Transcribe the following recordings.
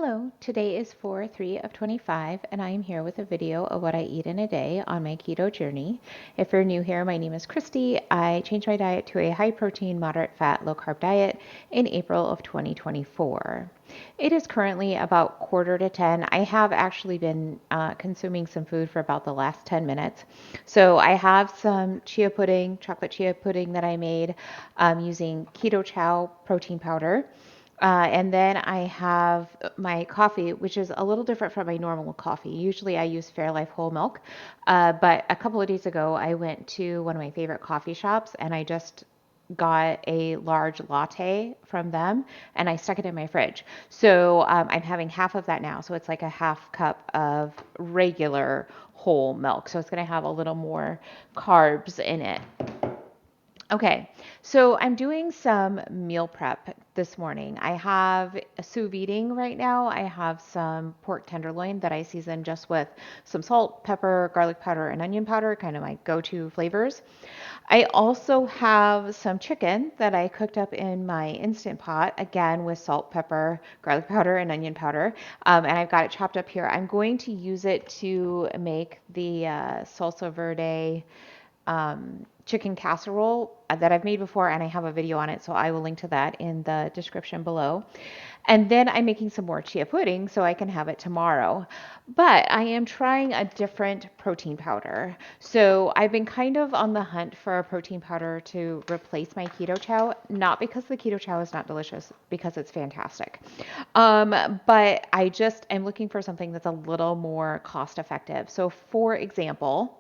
Hello, today is 4/3 of 25 and I am here with a video of what I eat in a day on my keto journey. If you're new here, my name is Christy. I changed my diet to a high protein, moderate fat, low carb diet in April of 2024. It is currently about 9:45. I have actually been consuming some food for about the last 10 minutes. So I have some chia pudding, chocolate chia pudding that I made using Keto Chow protein powder. And then I have my coffee, which is a little different from my normal coffee. Usually I use Fairlife whole milk, but a couple of days ago I went to one of my favorite coffee shops and I just got a large latte from them and I stuck it in my fridge. So I'm having half of that now. So it's like a half cup of regular whole milk. So it's going to have a little more carbs in it. Okay, so I'm doing some meal prep this morning. I have a sous videing right now. I have some pork tenderloin that I season just with some salt, pepper, garlic powder, and onion powder, kind of my go-to flavors. I also have some chicken that I cooked up in my Instant Pot, again with salt, pepper, garlic powder, and onion powder. And I've got it chopped up here. I'm going to use it to make the salsa verde chicken casserole that I've made before, and I have a video on it, so I will link to that in the description below. And then I'm making some more chia pudding so I can have it tomorrow. But I am trying a different protein powder. So I've been kind of on the hunt for a protein powder to replace my keto chow, not because the keto chow is not delicious, because it's fantastic. But I just am looking for something that's a little more cost effective. So for example,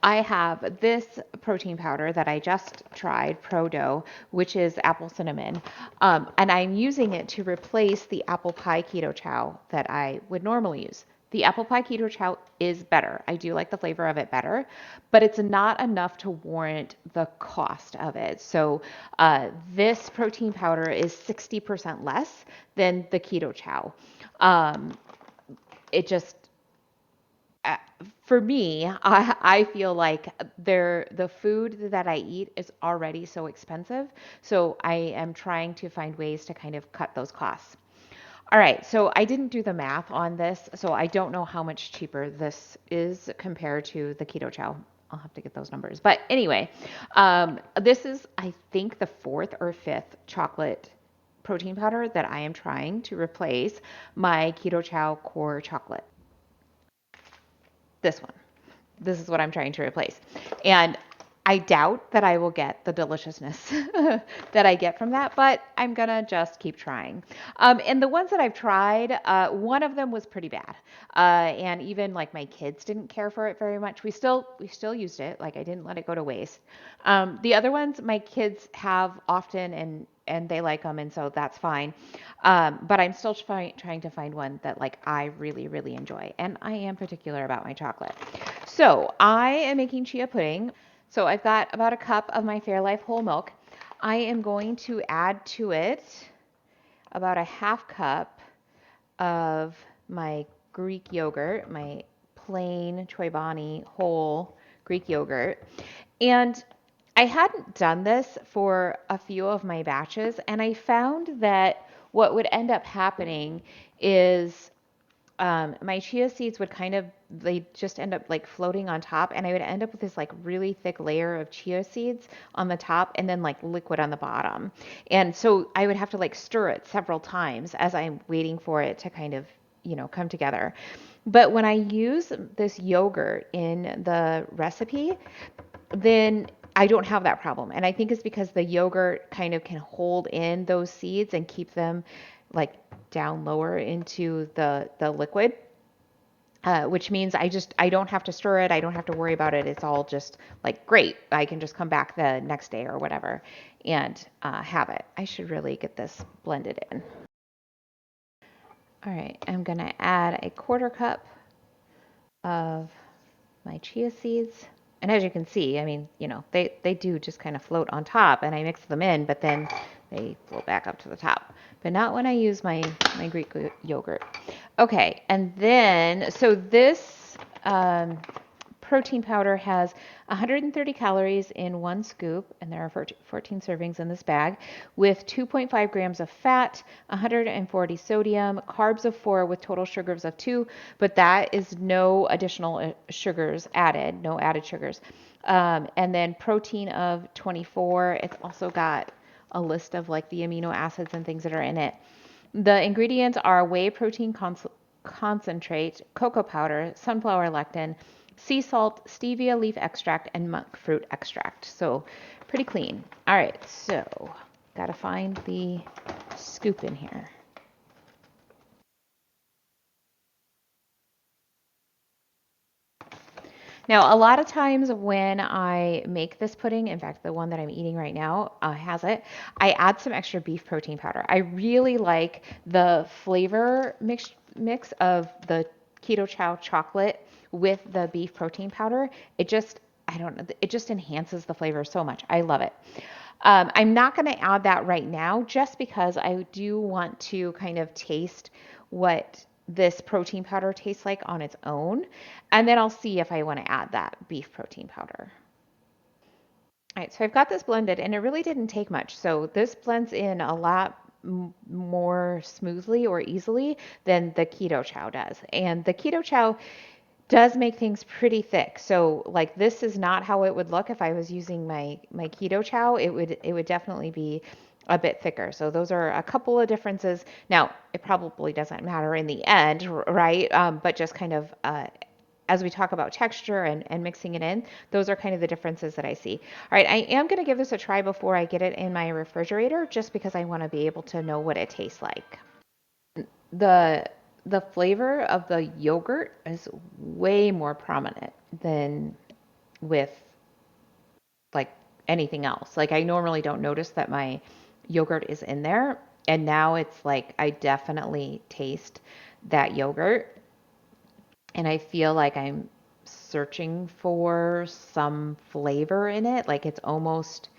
I have this protein powder that I just tried, Pro-Dough, which is apple cinnamon. And I'm using it to replace the apple pie keto chow that I would normally use. The apple pie keto chow is better. I do like the flavor of it better, but it's not enough to warrant the cost of it. So this protein powder is 60% less than the keto chow. It just uh, for me, I feel like the food that I eat is already so expensive. So I am trying to find ways to kind of cut those costs. All right, so I didn't do the math on this, so I don't know how much cheaper this is compared to the keto chow. I'll have to get those numbers. But anyway, this is, I think, the fourth or fifth chocolate protein powder that I am trying to replace my keto chow core chocolate. This one. This is what I'm trying to replace. And I doubt that I will get the deliciousness that I get from that, but I'm gonna just keep trying. And the ones that I've tried, one of them was pretty bad, and even like my kids didn't care for it very much. We still used it, like I didn't let it go to waste. The other ones my kids have often, and they like them, and so that's fine. But I'm still trying to find one that like I really, really enjoy, and I am particular about my chocolate. So I am making chia pudding. So I've got about a cup of my Fairlife whole milk. I am going to add to it about a half cup of my Greek yogurt, my plain Chobani whole Greek yogurt. And I hadn't done this for a few of my batches, and I found that what would end up happening is my chia seeds would they just end up like floating on top, and I would end up with this like really thick layer of chia seeds on the top and then like liquid on the bottom. And so I would have to like stir it several times as I'm waiting for it to kind of, come together. But when I use this yogurt in the recipe, then I don't have that problem. And I think it's because the yogurt kind of can hold in those seeds and keep them like down lower into the liquid. Which means I don't have to stir it. I don't have to worry about it. It's all just like great. I can just come back the next day or whatever and have it. I should really get this blended in. All right, I'm gonna add a quarter cup of my chia seeds. And as you can see, I mean, they do just kind of float on top, and I mix them in, but then they float back up to the top. But not when I use my Greek yogurt. Okay, and then, so this protein powder has 130 calories in one scoop, and there are 14 servings in this bag, with 2.5 grams of fat, 140 sodium, carbs of 4 with total sugars of 2, but that is no additional sugars added, no added sugars. And then protein of 24. It's also got a list of like the amino acids and things that are in it. The ingredients are whey protein concentrate, cocoa powder, sunflower lectin, sea salt, stevia leaf extract, and monk fruit extract. So pretty clean. All right, so gotta find the scoop in here. Now, a lot of times when I make this pudding, in fact, the one that I'm eating right now has it, I add some extra beef protein powder. I really like the flavor mix of the Keto Chow chocolate with the beef protein powder. It just, I don't know, it just enhances the flavor so much. I love it. I'm not going to add that right now just because I do want to kind of taste what this protein powder tastes like on its own. And then I'll see if I want to add that beef protein powder. All right, so I've got this blended and it really didn't take much. So this blends in a lot more smoothly or easily than the Keto Chow does. And the Keto Chow does make things pretty thick. So like this is not how it would look if I was using my Keto Chow. It would definitely be a bit thicker. So those are a couple of differences. Now, it probably doesn't matter in the end, right? But just kind of as we talk about texture and mixing it in, those are kind of the differences that I see. All right, I am going to give this a try before I get it in my refrigerator, just because I want to be able to know what it tastes like. The the flavor of the yogurt is way more prominent than with like anything else. Like I normally don't notice that my yogurt is in there, and now it's like I definitely taste that yogurt and I feel like I'm searching for some flavor in it. Like it's almost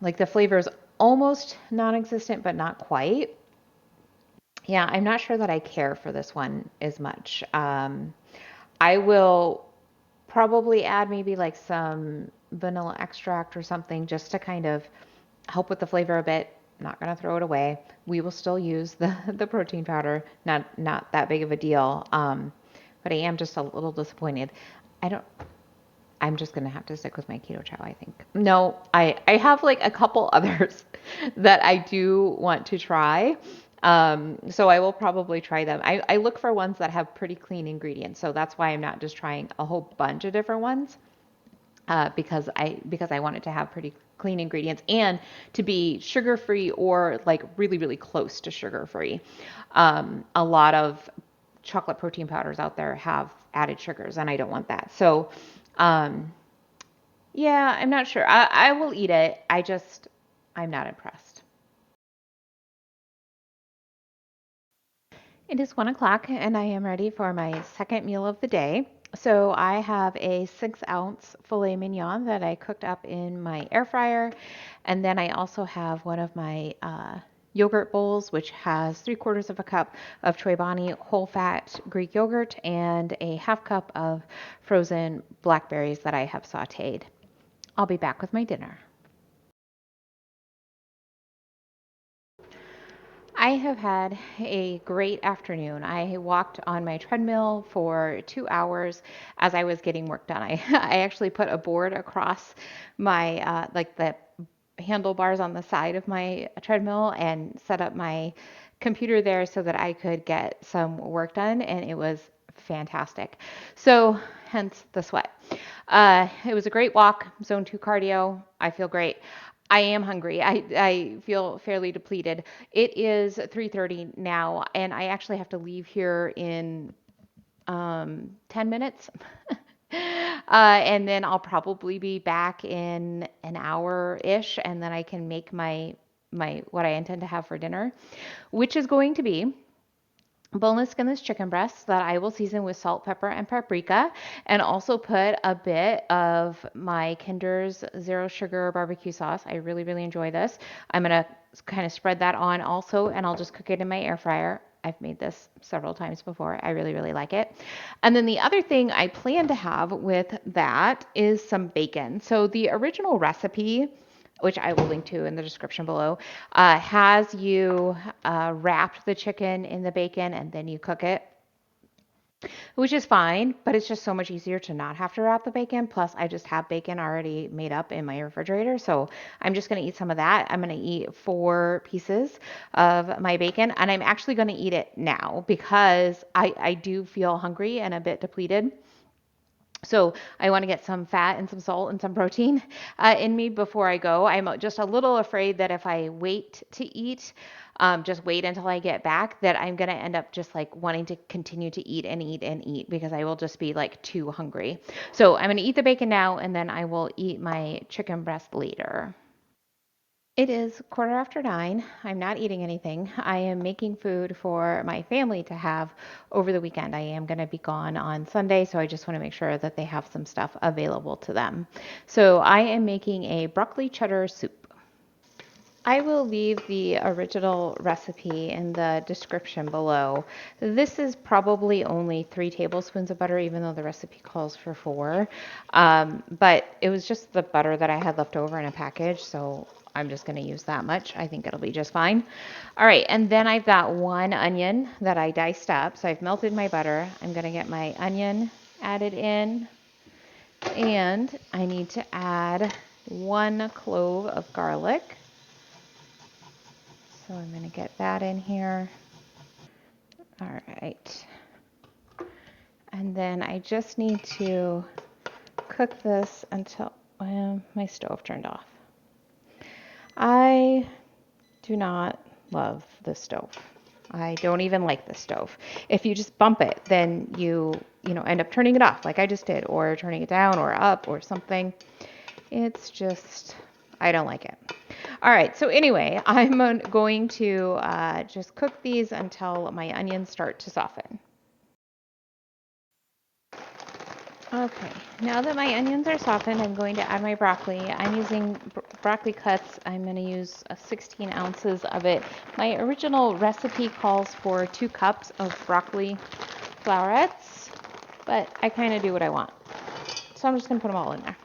like the flavor is almost non-existent, but not quite. Yeah, I'm not sure that I care for this one as much. I will probably add maybe like some vanilla extract or something just to kind of help with the flavor a bit. I'm not going to throw it away. We will still use the protein powder. Not that big of a deal. But I am just a little disappointed. I don't I'm just gonna have to stick with my Keto Chow, I think. No, I have like a couple others that I do want to try. So I will probably try them. I look for ones that have pretty clean ingredients. So that's why I'm not just trying a whole bunch of different ones. Because I want it to have pretty clean ingredients and to be sugar free or like really, really close to sugar free. A lot of chocolate protein powders out there have added sugars, and I don't want that. So, um, yeah, I'm not sure. I will eat it. I'm not impressed. It is 1 o'clock and I am ready for my second meal of the day. So I have a 6 ounce filet mignon that I cooked up in my air fryer. And then I also have one of my yogurt bowls, which has 3/4 of a cup of Chobani whole fat Greek yogurt and a half cup of frozen blackberries that I have sauteed. I'll be back with my dinner. I have had a great afternoon. I walked on my treadmill for 2 hours as I was getting work done. I actually put a board across my, like the handlebars on the side of my treadmill and set up my computer there so that I could get some work done, and it was fantastic. So, hence the sweat. It was a great walk, zone 2 cardio. I feel great. I am hungry. I feel fairly depleted. It is 3:30 now, and I actually have to leave here in 10 minutes. And then I'll probably be back in an hour-ish, and then I can make my what I intend to have for dinner, which is going to be boneless skinless chicken breasts that I will season with salt, pepper, and paprika, and also put a bit of my Kinder's zero sugar barbecue sauce. I really, really enjoy this. I'm gonna kind of spread that on also, and I'll just cook it in my air fryer. I've made this several times before. I really, really like it. And then the other thing I plan to have with that is some bacon. So the original recipe, which I will link to in the description below, has you wrap the chicken in the bacon and then you cook it, which is fine, but it's just so much easier to not have to wrap the bacon. Plus, I just have bacon already made up in my refrigerator, so I'm just going to eat some of that. I'm going to eat 4 pieces of my bacon, and I'm actually going to eat it now because I do feel hungry and a bit depleted. So I want to get some fat and some salt and some protein in me before I go. I'm just a little afraid that if I wait to eat, just wait until I get back, that I'm going to end up just like wanting to continue to eat and eat and eat because I will just be like too hungry. So I'm going to eat the bacon now and then I will eat my chicken breast later. It is 9:15. I'm not eating anything. I am making food for my family to have over the weekend. I am going to be gone on Sunday, so I just want to make sure that they have some stuff available to them. So I am making a broccoli cheddar soup. I will leave the original recipe in the description below. This is probably only 3 tablespoons of butter, even though the recipe calls for 4. But it was just the butter that I had left over in a package, so I'm just going to use that much. I think it'll be just fine. All right, and then I've got 1 onion that I diced up. So I've melted my butter. I'm going to get my onion added in, and I need to add 1 clove of garlic. So I'm going to get that in here. All right. And then I just need to cook this until my stove turned off. I do not love this stove. I don't even like this stove. If you just bump it, then you end up turning it off like I just did, or turning it down or up or something. It's just, I don't like it. All right, so anyway, I'm going to just cook these until my onions start to soften. Okay, now that my onions are softened, I'm going to add my broccoli. I'm using broccoli cuts. I'm going to use 16 ounces of it. My original recipe calls for 2 cups of broccoli florets, but I kind of do what I want. So I'm just going to put them all in there.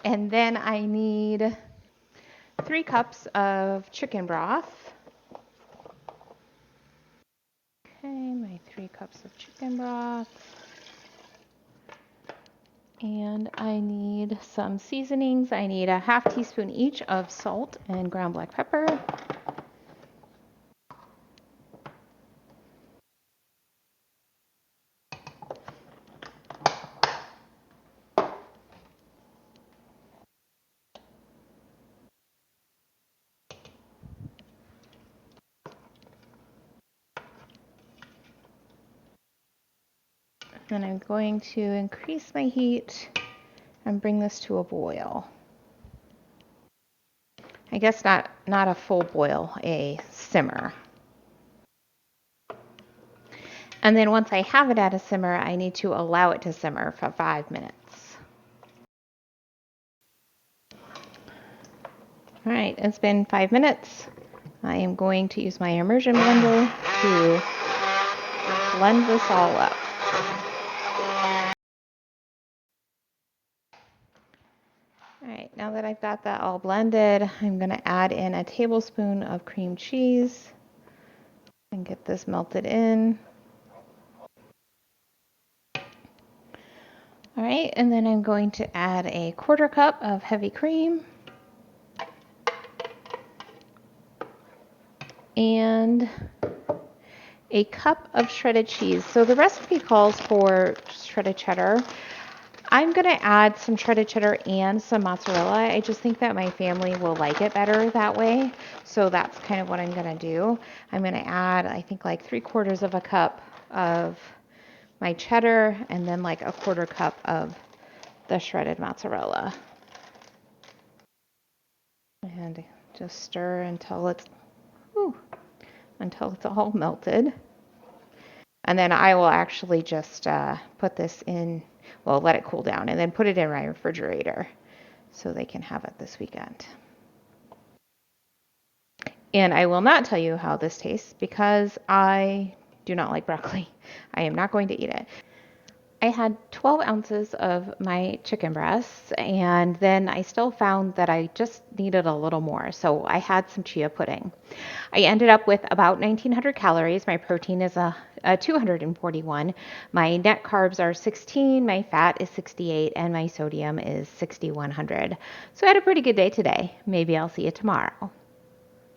And then I need 3 cups of chicken broth. Okay, my 3 cups of chicken broth. And I need some seasonings. I need a ½ teaspoon each of salt and ground black pepper. Then I'm going to increase my heat and bring this to a boil. I guess not a full boil, a simmer. And then once I have it at a simmer, I need to allow it to simmer for 5 minutes. All right, it's been 5 minutes. I am going to use my immersion blender to blend this all up. All right, now that I've got that all blended, I'm going to add in a tablespoon of cream cheese and get this melted in. All right, and then I'm going to add a 1/4 cup of heavy cream and a cup of shredded cheese. So the recipe calls for shredded cheddar. I'm going to add some shredded cheddar and some mozzarella. I just think that my family will like it better that way. So that's kind of what I'm going to do. I'm going to add, I think, like 3/4 of a cup of my cheddar and then like a 1/4 cup of the shredded mozzarella. And just stir until it's all melted. And then I will actually just put this in, well, let it cool down and then put it in my refrigerator so they can have it this weekend. And I will not tell you how this tastes because I do not like broccoli. I am not going to eat it. I had 12 ounces of my chicken breasts, and then I still found that I just needed a little more. So I had some chia pudding. I ended up with about 1,900 calories. My protein is a 241. My net carbs are 16, my fat is 68, and my sodium is 6,100. So I had a pretty good day today. Maybe I'll see you tomorrow.